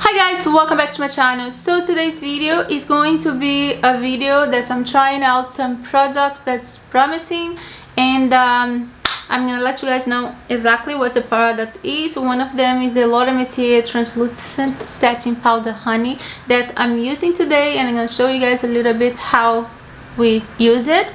Hi guys, welcome back to my channel. So today's video is going to be a video that I'm trying out some products that's promising, and I'm gonna let you guys know exactly what the product is. One of them is the Mercier translucent setting powder honey that I'm using today, and I'm gonna show you guys a little bit how we use it.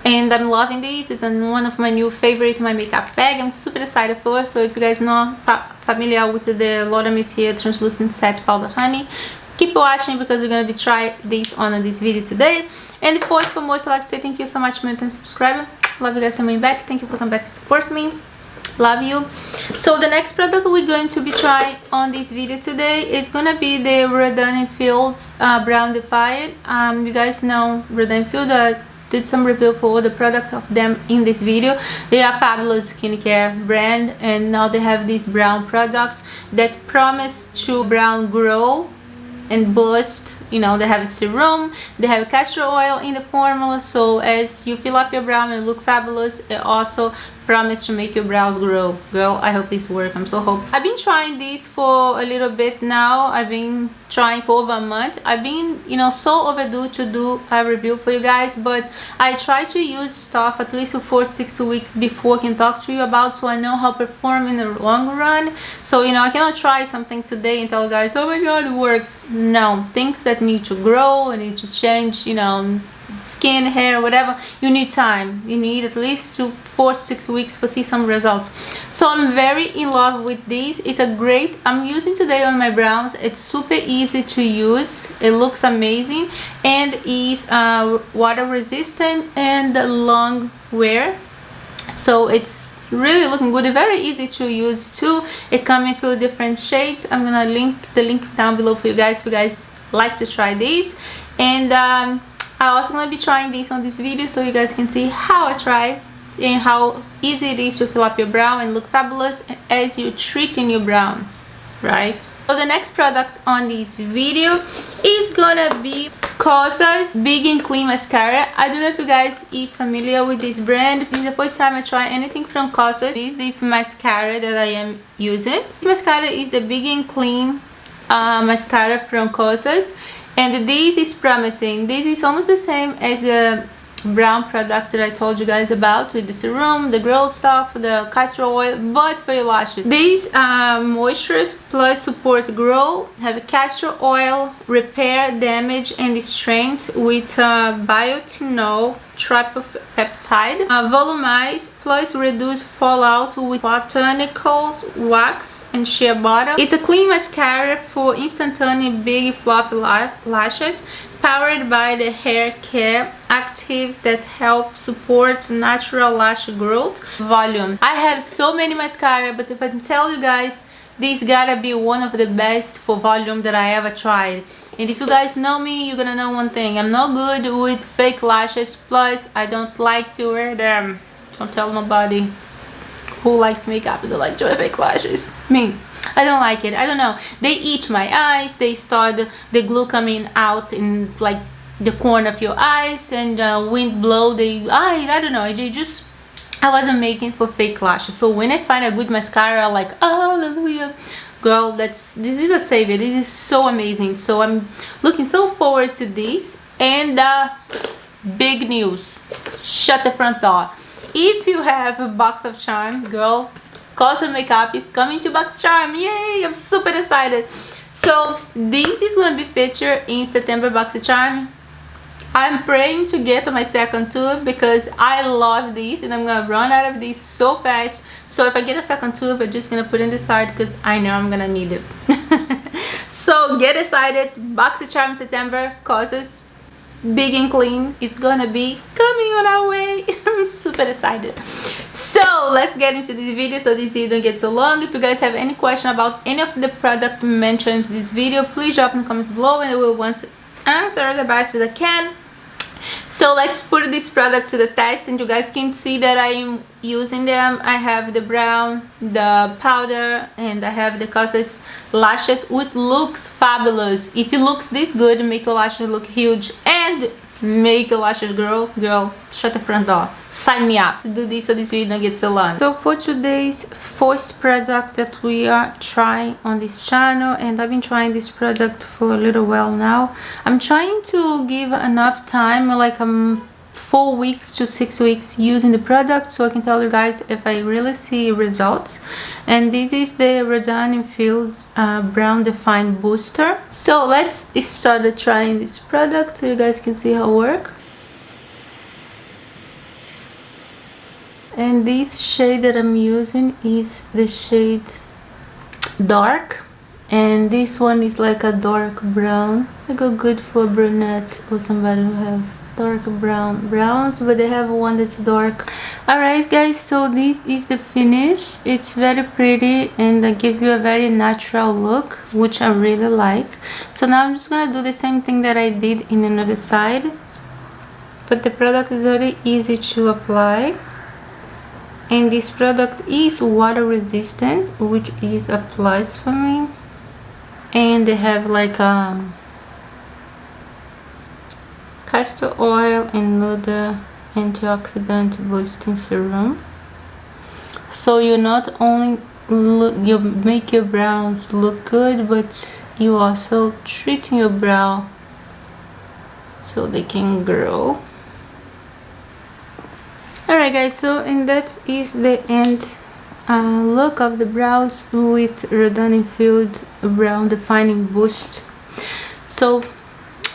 And I'm loving this. It's one of my new favorite my makeup bag. I'm super excited for. So if you guys know familiar with the Mercier translucent set powder honey, keep watching because we're gonna be trying this on this video today. And of course, for more, so I'd like to say thank you so much for being a subscriber. Love you guys coming back. Thank you for coming back to support me. Love you. So the next product we're going to be trying on this video today is gonna be the RodanFields Brown Defiant. You guys know RodanFields. Did some review for all the products of them in this video. They are fabulous skincare brand, and now they have these brown products that promise to brown grow and boost. You know, they have a serum, they have castor oil in the formula, so as you fill up your brow and look fabulous, it also promise to make your brows grow. Girl, I hope this works. I'm so hopeful. I've been trying this for a little bit now. I've been trying for over a month. I've been, you know, so overdue to do a review for you guys, but I try to use stuff at least for 6 weeks before I can talk to you about, so I know how to perform in the long run. So, you know, I cannot try something today and tell you guys, oh my god, it works. No, things that need to grow and need to change, you know, skin, hair, whatever, you need time. You need at least 4 to 6 weeks to see some results. So I'm very in love with this. It's a great, I'm using today on my brows. It's super easy to use, it looks amazing, and is water resistant and long wear, so it's really looking good. Very easy to use too. It comes in a few different shades. I'm gonna link the link down below for you guys if you guys like to try this. And I'm also going to be trying this on this video so you guys can see how I try and how easy it is to fill up your brow and look fabulous as you treating your brow, right? So the next product on this video is gonna be Kosas Big and Clean Mascara. I don't know if you guys is familiar with this brand. This is the first time I try anything from Kosas. This mascara that I am using. This mascara is the Big and Clean mascara from Kosas, and this is promising. This is almost the same as the brown product that I told you guys about with the serum, the growth stuff, the castor oil, but for your lashes. These moistures plus support grow, have castor oil, repair damage and strength with biotinol tripeptide, volumize plus reduce fallout with botanicals, wax and shea butter. It's a clean mascara for instantaneous big fluffy lashes, powered by the hair care actives that help support natural lash growth. Volume. I have so many mascara, but if I can tell you guys, this gotta be one of the best for volume that I ever tried. And if you guys know me, you're gonna know one thing: I'm not good with fake lashes, plus I don't like to wear them. Don't tell nobody who likes makeup and don't like to wear fake lashes. Me, I don't like it. I don't know, they itch my eyes, they start the glue coming out in like the corner of your eyes, and wind blow I don't know, they just, I wasn't making for fake lashes. So when I find a good mascara, I'm like, oh, hallelujah, girl, this is a savior. This is so amazing. So I'm looking so forward to this. And big news, shut the front door. If you have a box of charm, girl, Kosas makeup is coming to box charm. Yay, I'm super excited. So this is going to be featured in September box charm. I'm praying to get my second tube because I love this, and I'm gonna run out of this so fast. So if I get a second tube, I'm just gonna put it in the side because I know I'm gonna need it. So get excited, box charm September, Kosas Big and Clean is gonna be coming on our way. I'm super excited. So let's get into this video so this video don't get so long. If you guys have any question about any of the product mentioned in this video, please drop in the comment below and I will answer the best as I can. So let's put this product to the test, and you guys can see that I am using them. I have the brown, the powder, and I have the Kosas lashes, which looks fabulous. If it looks this good, make your lashes look huge and make lashes, girl, shut the front door, sign me up to do this so this video gets so long. So for today's first product that we are trying on this channel, and I've been trying this product for a little while now, I'm trying to give enough time, like 4 weeks to 6 weeks using the product, so I can tell you guys if I really see results. And this is the RodanFields Brown Define Booster. So let's start trying this product so you guys can see how it works. And this shade that I'm using is the shade Dark, and this one is like a dark brown. I go good for brunettes or somebody who have dark browns, but they have one that's dark. Alright guys, so this is the finish. It's very pretty and they give you a very natural look, which I really like. So now I'm just gonna do the same thing that I did in another side, but the product is very easy to apply, and this product is water resistant, which is a plus for me. And they have like castor oil and another antioxidant boosting serum, so you not only you make your brows look good, but you also treating your brow so they can grow. Alright guys, so and that is the end look of the brows with RodanFields Brown Defining Boost. So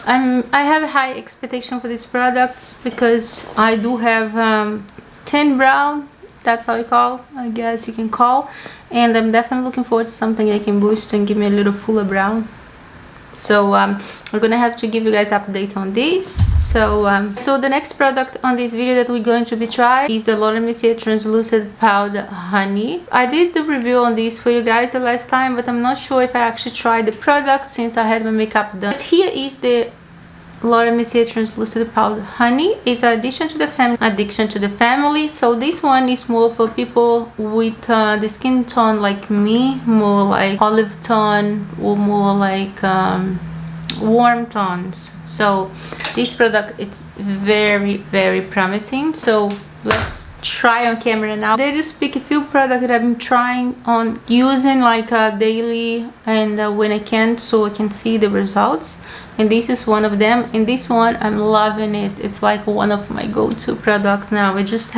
I have a high expectation for this product because I do have 10 brown, that's how I guess you can call, and I'm definitely looking forward to something I can boost and give me a little fuller brown. So we're gonna have to give you guys update on this. So the next product on this video that we're going to be trying is the Mercier Translucent Powder Honey. I did the review on this for you guys the last time, but I'm not sure if I actually tried the product since I had my makeup done. But here is the Mercier Translucent Powder Honey. Is an addition to the family. So this one is more for people with the skin tone like me, more like olive tone or more like warm tones. So this product, it's very promising. So let's try on camera now. They just pick a few products that I've been trying on using like daily and when I can, so I can see the results, and this is one of them. And this one, I'm loving it. It's like one of my go-to products now. I just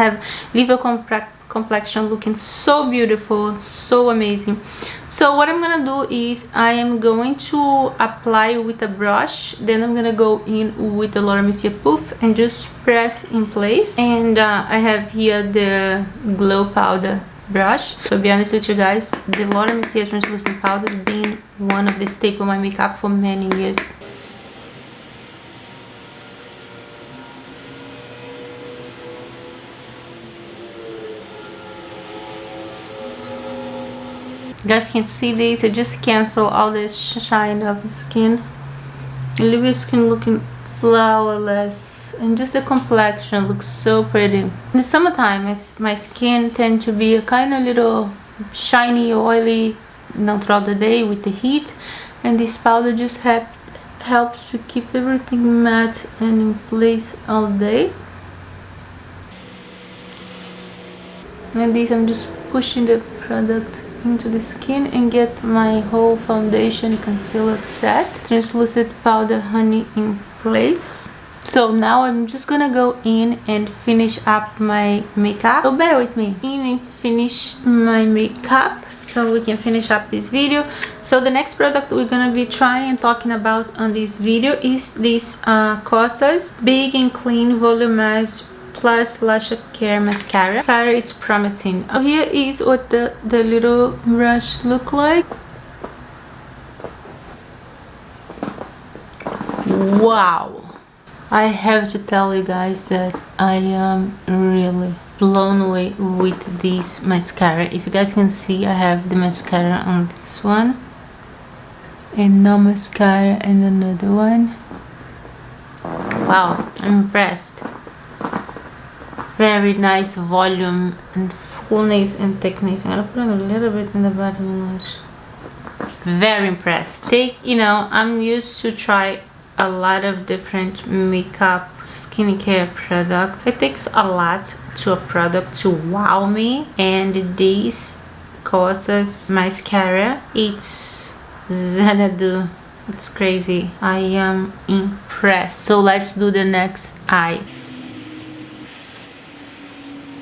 leave a complexion looking so beautiful, so amazing. So what I'm gonna do is I am going to apply with a brush, then I'm gonna go in with the Mercier Poof and just press in place. And I have here the glow powder brush. To be honest with you guys, the Mercier Translucent Powder has been one of the staples of my makeup for many years. You guys can see this. I just cancel all this shine of the skin. Leave your skin looking flawless, and just the complexion looks so pretty. In the summertime, my skin tends to be a kind of little shiny, oily, throughout the day with the heat, and this powder just helps to keep everything matte and in place all day. And this, I'm just pushing the product into the skin and get my whole foundation concealer set. Translucent powder honey in place. So now I'm just gonna go in and finish up my makeup. So bear with me. In and finish my makeup so we can finish up this video. So the next product we're gonna be trying and talking about on this video is this Kosas Big and Clean Volumized Plus Lash Care Mascara. It's promising. So here is what the little brush look like. Wow! I have to tell you guys that I am really blown away with this mascara. If you guys can see, I have the mascara on this one and no mascara and another one. Wow, I'm impressed. Very nice volume and fullness and thickness. I'm gonna put a little bit in the bottom lash. Very impressed. I'm used to try a lot of different makeup skincare products. It takes a lot to a product to wow me, and this Kosas mascara, it's Xanadu. It's crazy. I am impressed. So let's do the next eye.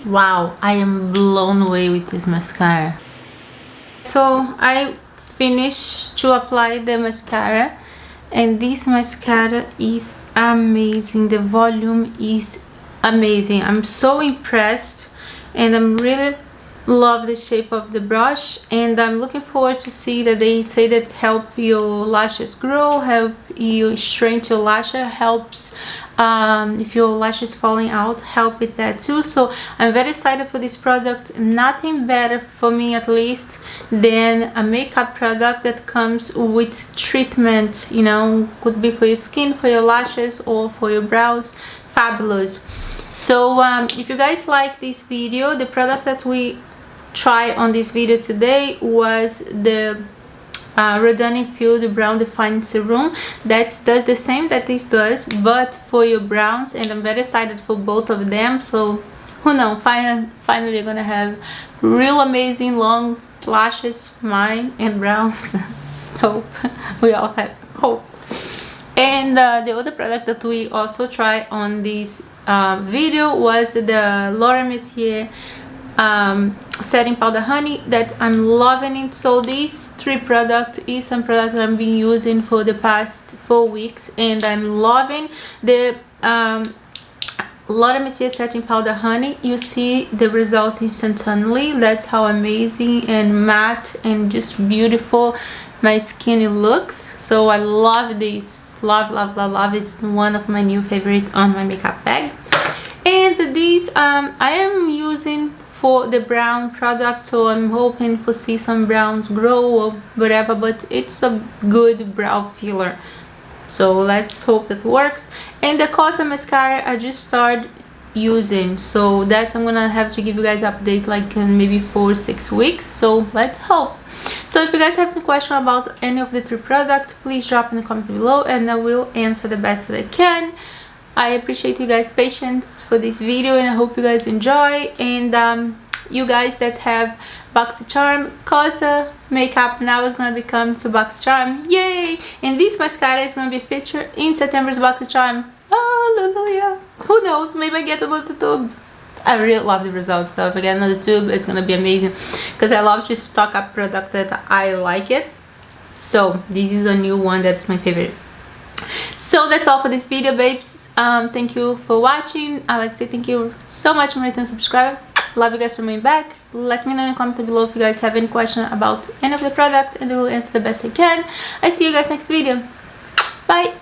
Wow, I am blown away with this mascara. So I finished to apply the mascara, and this mascara is amazing. The volume is amazing. I'm so impressed, and I'm really love the shape of the brush, and I'm looking forward to see that they say that help your lashes grow, help you shrink your lashes, helps if your lashes falling out, help with that too. So I'm very excited for this product. Nothing better for me, at least, than a makeup product that comes with treatment, you know, could be for your skin, for your lashes, or for your brows. Fabulous. So if you guys like this video, the product that we try on this video today was the RodanFields Brown Defining Serum that does the same that this does, but for your browns, and I'm very excited for both of them. So who knows, finally you're gonna have real amazing long lashes, mine and browns. Hope we also have hope. And the other product that we also try on this video was the Mercier setting powder honey, that I'm loving it. So these three products is some product that I've been using for the past 4 weeks, and I'm loving the Mercier setting powder honey. You see the result instantaneously. That's how amazing and matte and just beautiful my skin looks. So I love this, love. It's one of my new favorite on my makeup bag. And these I am using for the brown product, so I'm hoping to see some browns grow or whatever, but it's a good brow filler, so let's hope it works. And the Kosas mascara I just started using, so that's, I'm gonna have to give you guys update like in maybe 4 or 6 weeks, so let's hope. So if you guys have any question about any of the three products, please drop in the comment below and I will answer the best that I can. I appreciate you guys' patience for this video, and I hope you guys enjoy. And you guys that have BoxyCharm, Kosas makeup now is gonna become to BoxyCharm, yay! And this mascara is gonna be featured in September's BoxyCharm. Hallelujah! Who knows? Maybe I get another tube. I really love the results, so if I get another tube, it's gonna be amazing, because I love to stock up product that I like it. So this is a new one that's my favorite. So that's all for this video, babes. Thank you for watching. I like to say thank you so much for returning subscribe. Love you guys for coming back. Let me know in the comment below if you guys have any question about any of the product, and I will answer the best I can. I see you guys next video. Bye.